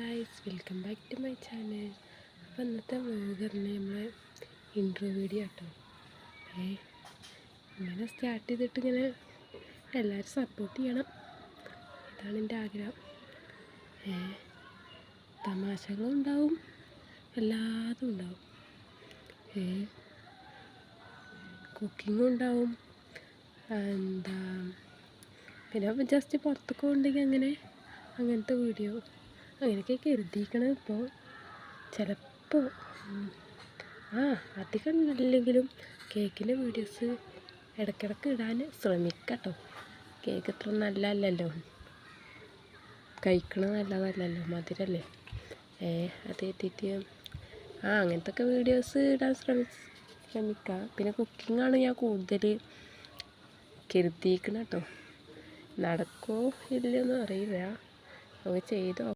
Guys, welcome back to my channel. അപ്പോൾ ഇന്നത്തെ vlog നമ്മളെ ഇൻട്രോ വീഡിയോ കേട്ടോ. ഇങ്ങനെ സ്റ്റാർട്ട് ചെയ്തിട്ട് ഇങ്ങനെ എല്ലാവരും സപ്പോർട്ട് ചെയ്യണം, ഇതാണ് എൻ്റെ ആഗ്രഹം. തമാശകളും ഉണ്ടാവും, എല്ലാതും ഉണ്ടാവും. കുക്കിങ്ങും ഉണ്ടാവും, പിന്നെ ജസ്റ്റ് പുറത്തൊക്കെ ഉണ്ടെങ്കിൽ അങ്ങനത്തെ വീഡിയോ അങ്ങനെയൊക്കെ കരുതിയിരിക്കണം. ഇപ്പോൾ ചിലപ്പോൾ അധികം ഇല്ലെങ്കിലും കേക്കിൻ്റെ വീഡിയോസ് ഇടയ്ക്കിടയ്ക്ക് ഇടാൻ ശ്രമിക്കട്ടോ. കേക്ക് ഇത്ര നല്ലതല്ലല്ലോ, കഴിക്കണത് നല്ലതല്ലല്ലോ, മധുരല്ലേ. അത് എത്തിയിട്ട് അങ്ങനത്തെ വീഡിയോസ് ഇടാൻ ശ്രമിക്കാം. പിന്നെ കുക്കിങ്ങാണ് ഞാൻ കൂടുതൽ കരുതിയിരിക്കണം കേട്ടോ. നടക്കുമോ ഇല്ലയെന്ന് അറിയില്ല, നമുക്ക് ചെയ്തോ.